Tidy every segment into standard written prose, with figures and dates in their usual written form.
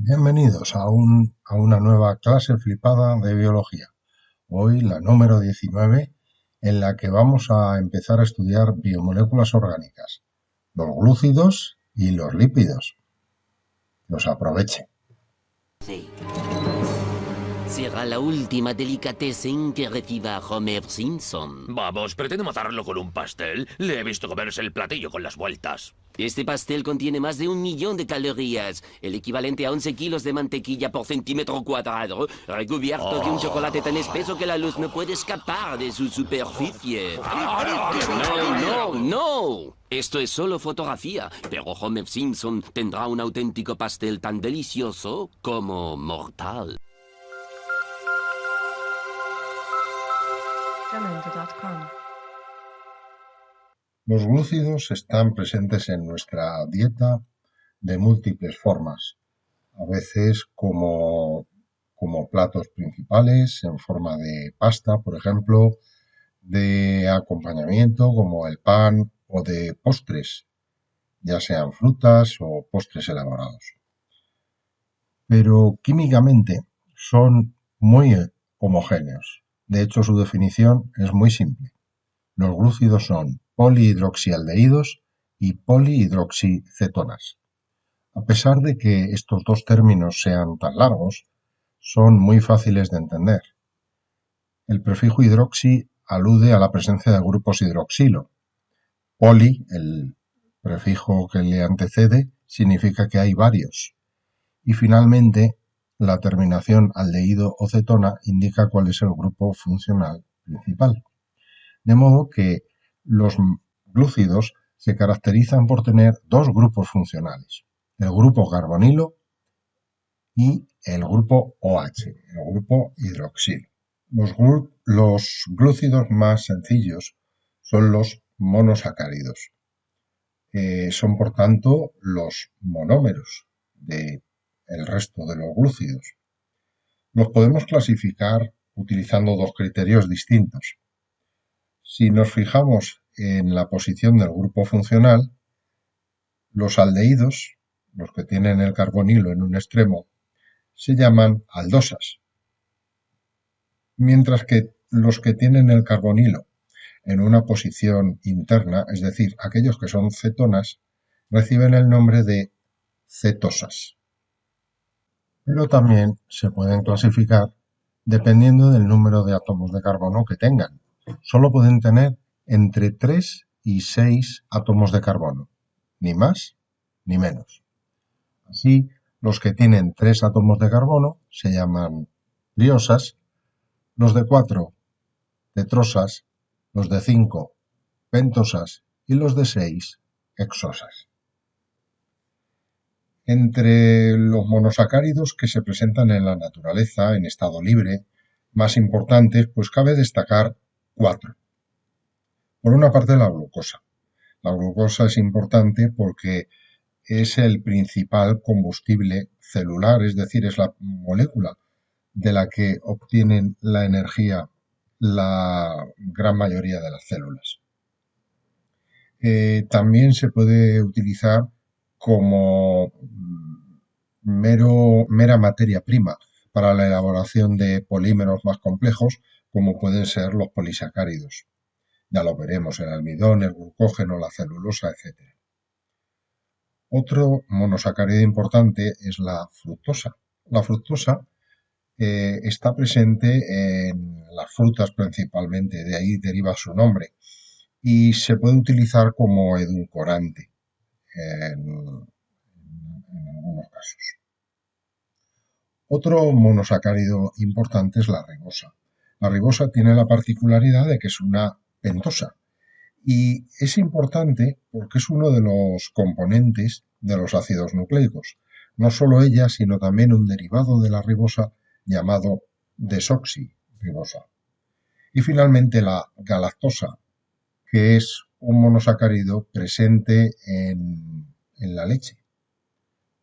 Bienvenidos a una nueva clase flipada de biología. Hoy la número 19, en la que vamos a empezar a estudiar biomoléculas orgánicas, los glúcidos y los lípidos. Que os aproveche. Sí. Será la última delicatessen que reciba Homer Simpson. Vamos, ¿pretende matarlo con un pastel? Le he visto comerse el platillo con las vueltas. Este pastel contiene más de 1.000.000 de calorías, el equivalente a 11 kilos de mantequilla por centímetro cuadrado, recubierto de un chocolate tan espeso que la luz no puede escapar de su superficie. No. Esto es solo fotografía, pero Homer Simpson tendrá un auténtico pastel tan delicioso como mortal. Jamendo.com. Los glúcidos están presentes en nuestra dieta de múltiples formas, a veces como platos principales, en forma de pasta, por ejemplo, de acompañamiento como el pan o de postres, ya sean frutas o postres elaborados. Pero químicamente son muy homogéneos. De hecho, su definición es muy simple. Los glúcidos son polihidroxialdehídos y polihidroxicetonas. A pesar de que estos dos términos sean tan largos, son muy fáciles de entender. El prefijo hidroxi alude a la presencia de grupos hidroxilo. Poli, el prefijo que le antecede, significa que hay varios. Y finalmente, la terminación aldehído o cetona indica cuál es el grupo funcional principal. De modo que los glúcidos se caracterizan por tener dos grupos funcionales, el grupo carbonilo y el grupo OH, el grupo hidroxilo. Los glúcidos más sencillos son los monosacáridos. Son, por tanto, los monómeros del resto de los glúcidos. Los podemos clasificar utilizando dos criterios distintos. Si nos fijamos en la posición del grupo funcional, los aldehídos, los que tienen el carbonilo en un extremo, se llaman aldosas, mientras que los que tienen el carbonilo en una posición interna, es decir, aquellos que son cetonas, reciben el nombre de cetosas. Pero también se pueden clasificar dependiendo del número de átomos de carbono que tengan. Solo pueden tener entre 3 y 6 átomos de carbono, ni más ni menos. Así, los que tienen 3 átomos de carbono se llaman diosas, los de 4 tetrosas, los de 5 pentosas y los de 6 hexosas. Entre los monosacáridos que se presentan en la naturaleza en estado libre, más importantes, pues cabe destacar 4. Por una parte, la glucosa. La glucosa es importante porque es el principal combustible celular, es decir, es la molécula de la que obtienen la energía la gran mayoría de las células. También se puede utilizar como mera materia prima para la elaboración de polímeros más complejos, como pueden ser los polisacáridos. Ya lo veremos, el almidón, el glucógeno, la celulosa, etc. Otro monosacárido importante es la fructosa. La fructosa está presente en las frutas principalmente, de ahí deriva su nombre, y se puede utilizar como edulcorante en algunos casos. Otro monosacárido importante es la ribosa. La ribosa tiene la particularidad de que es una pentosa y es importante porque es uno de los componentes de los ácidos nucleicos. No solo ella, sino también un derivado de la ribosa llamado desoxirribosa. Y finalmente la galactosa, que es un monosacárido presente en la leche,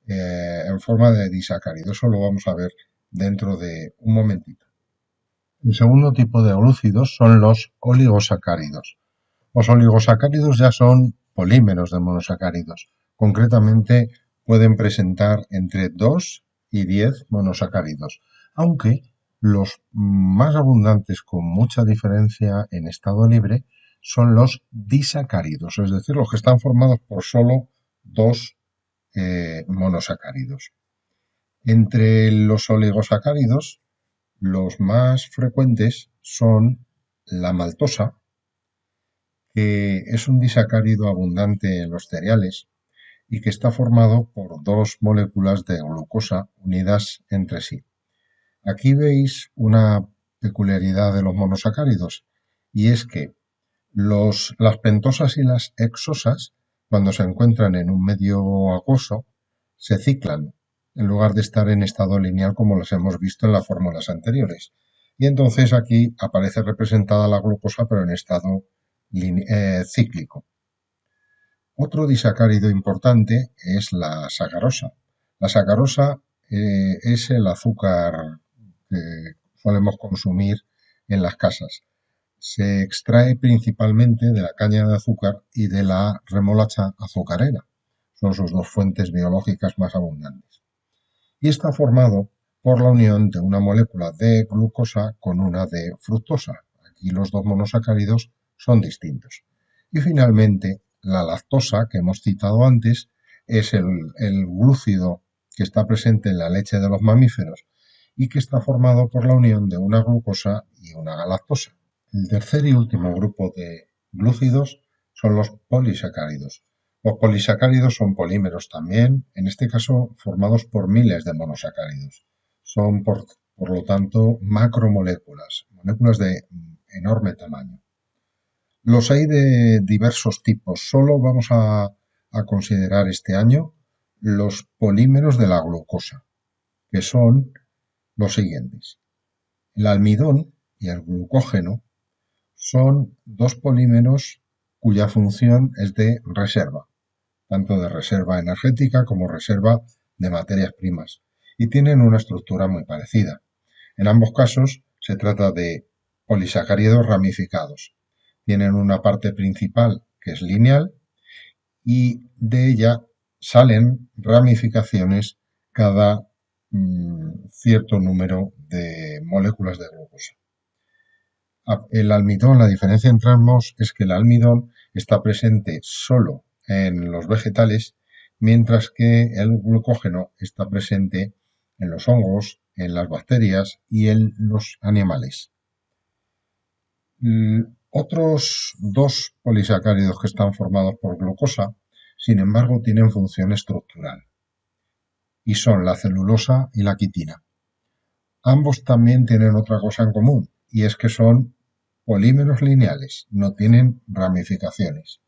en forma de disacárido. Eso lo vamos a ver dentro de un momentito. El segundo tipo de glúcidos son los oligosacáridos. Los oligosacáridos ya son polímeros de monosacáridos. Concretamente pueden presentar entre 2 y 10 monosacáridos, aunque los más abundantes con mucha diferencia en estado libre son los disacáridos, es decir, los que están formados por solo dos monosacáridos. Entre los oligosacáridos, los más frecuentes son la maltosa, que es un disacárido abundante en los cereales y que está formado por dos moléculas de glucosa unidas entre sí. Aquí veis una peculiaridad de los monosacáridos, y es que las pentosas y las hexosas, cuando se encuentran en un medio acuoso, se ciclan en lugar de estar en estado lineal como los hemos visto en las fórmulas anteriores. Y entonces aquí aparece representada la glucosa pero en estado cíclico. Otro disacárido importante es la sacarosa. La sacarosa es el azúcar que solemos consumir en las casas. Se extrae principalmente de la caña de azúcar y de la remolacha azucarera. Son sus dos fuentes biológicas más abundantes. Y está formado por la unión de una molécula de glucosa con una de fructosa. Aquí los dos monosacáridos son distintos. Y finalmente, la lactosa, que hemos citado antes, es el glúcido que está presente en la leche de los mamíferos y que está formado por la unión de una glucosa y una galactosa. El tercer y último grupo de glúcidos son los polisacáridos. Los polisacáridos son polímeros también, en este caso formados por miles de monosacáridos. Son, por lo tanto, macromoléculas, moléculas de enorme tamaño. Los hay de diversos tipos. Solo vamos a considerar este año los polímeros de la glucosa, que son los siguientes. El almidón y el glucógeno son dos polímeros cuya función es de reserva, tanto de reserva energética como reserva de materias primas, y tienen una estructura muy parecida. En ambos casos se trata de polisacáridos ramificados. Tienen una parte principal que es lineal y de ella salen ramificaciones cada cierto número de moléculas de glucosa. El almidón, la diferencia entre ambos es que el almidón está presente solo en los vegetales, mientras que el glucógeno está presente en los hongos, en las bacterias y en los animales. Otros dos polisacáridos que están formados por glucosa, sin embargo, tienen función estructural y son la celulosa y la quitina. Ambos también tienen otra cosa en común, y es que son polímeros lineales, no tienen ramificaciones.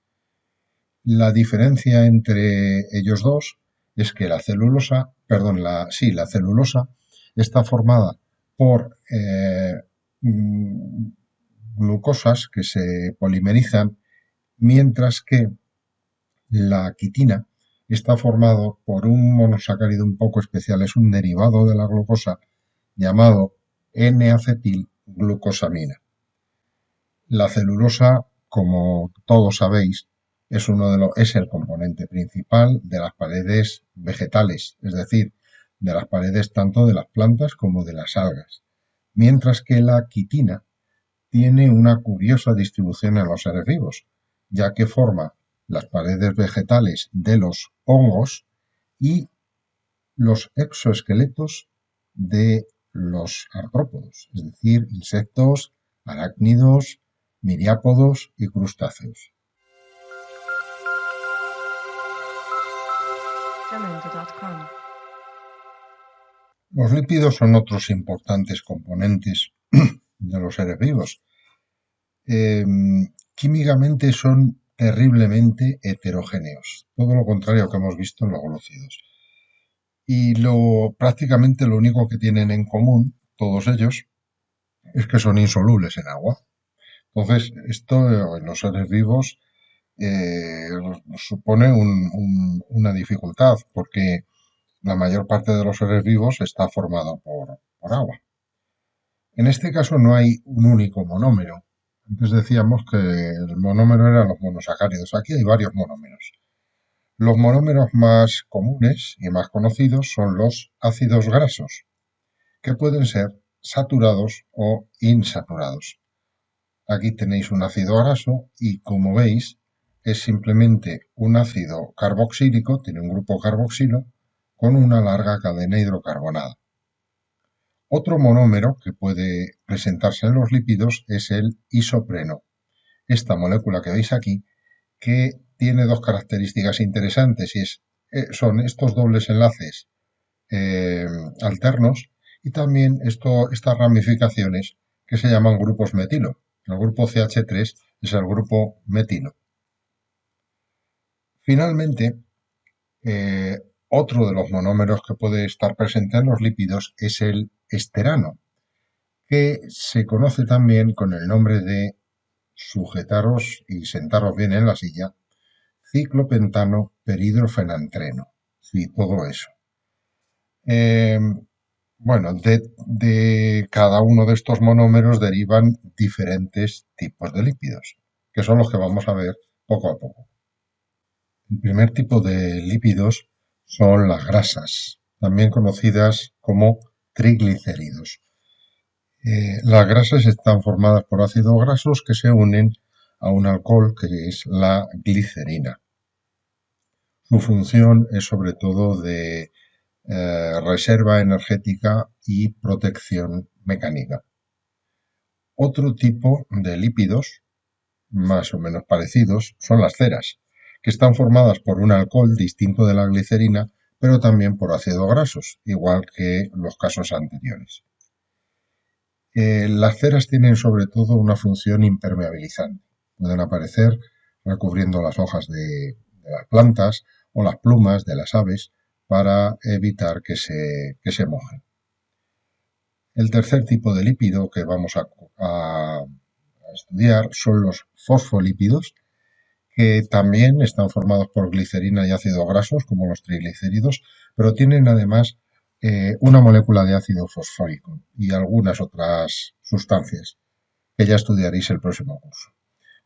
La diferencia entre ellos dos es que la celulosa está formada por glucosas que se polimerizan, mientras que la quitina está formado por un monosacárido un poco especial, es un derivado de la glucosa llamado N-acetilglucosamina. La celulosa, como todos sabéis, es el componente principal de las paredes vegetales, es decir, de las paredes tanto de las plantas como de las algas, mientras que la quitina tiene una curiosa distribución en los seres vivos, ya que forma las paredes vegetales de los hongos y los exoesqueletos de los artrópodos, es decir, insectos, arácnidos, miriápodos y crustáceos. Los lípidos son otros importantes componentes de los seres vivos. Químicamente son terriblemente heterogéneos, todo lo contrario que hemos visto en los glúcidos. Y prácticamente lo único que tienen en común, todos ellos, es que son insolubles en agua. Entonces, esto en los seres vivos supone una dificultad, porque la mayor parte de los seres vivos está formado por agua. En este caso no hay un único monómero. Antes decíamos que el monómero eran los monosacáridos. Aquí hay varios monómeros. Los monómeros más comunes y más conocidos son los ácidos grasos, que pueden ser saturados o insaturados. Aquí tenéis un ácido graso y, como veis, es simplemente un ácido carboxílico, tiene un grupo carboxilo, con una larga cadena hidrocarbonada. Otro monómero que puede presentarse en los lípidos es el isopreno. Esta molécula que veis aquí, que tiene dos características interesantes, y son estos dobles enlaces alternos y también estas ramificaciones que se llaman grupos metilo. El grupo CH3 es el grupo metilo. Finalmente, otro de los monómeros que puede estar presente en los lípidos es el esterano, que se conoce también con el nombre de, sujetaros y sentaros bien en la silla, ciclopentano perhidrofenantreno. Sí, todo eso. Bueno, de cada uno de estos monómeros derivan diferentes tipos de lípidos, que son los que vamos a ver poco a poco. El primer tipo de lípidos son las grasas, también conocidas como triglicéridos. Las grasas están formadas por ácidos grasos que se unen a un alcohol que es la glicerina. Su función es sobre todo de reserva energética y protección mecánica. Otro tipo de lípidos, más o menos parecidos, son las ceras, que están formadas por un alcohol distinto de la glicerina, pero también por ácidos grasos, igual que los casos anteriores. Las ceras tienen sobre todo una función impermeabilizante. Pueden aparecer recubriendo las hojas de las plantas o las plumas de las aves para evitar que se mojen. El tercer tipo de lípido que vamos a estudiar son los fosfolípidos, que también están formados por glicerina y ácidos grasos, como los triglicéridos, pero tienen además una molécula de ácido fosfórico y algunas otras sustancias que ya estudiaréis el próximo curso.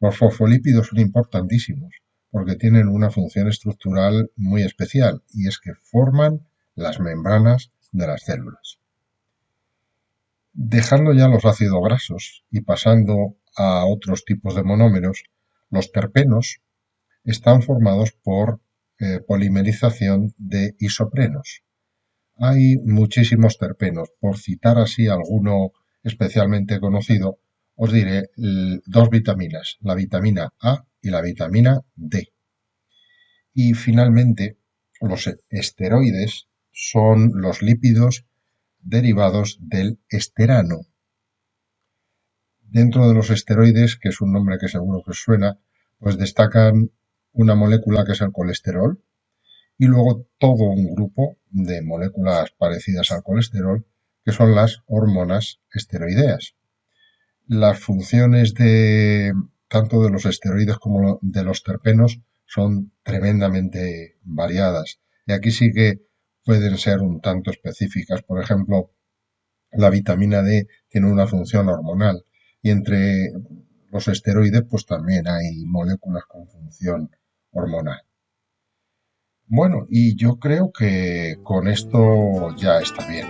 Los fosfolípidos son importantísimos porque tienen una función estructural muy especial, y es que forman las membranas de las células. Dejando ya los ácidos grasos y pasando a otros tipos de monómeros, los terpenos están formados por polimerización de isoprenos. Hay muchísimos terpenos. Por citar así alguno especialmente conocido, os diré dos vitaminas, la vitamina A y la vitamina D. Y finalmente, los esteroides son los lípidos derivados del esterano. Dentro de los esteroides, que es un nombre que seguro que os suena, pues destacan una molécula que es el colesterol y luego todo un grupo de moléculas parecidas al colesterol que son las hormonas esteroideas. Las funciones tanto de los esteroides como de los terpenos son tremendamente variadas, y aquí sí que pueden ser un tanto específicas. Por ejemplo, la vitamina D tiene una función hormonal, y entre los esteroides pues también hay moléculas con función hormonal. Bueno, y yo creo que con esto ya está bien.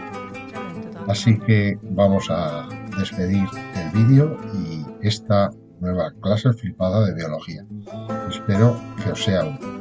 Así que vamos a despedir el vídeo y esta nueva clase flipada de biología. Espero que os sea útil.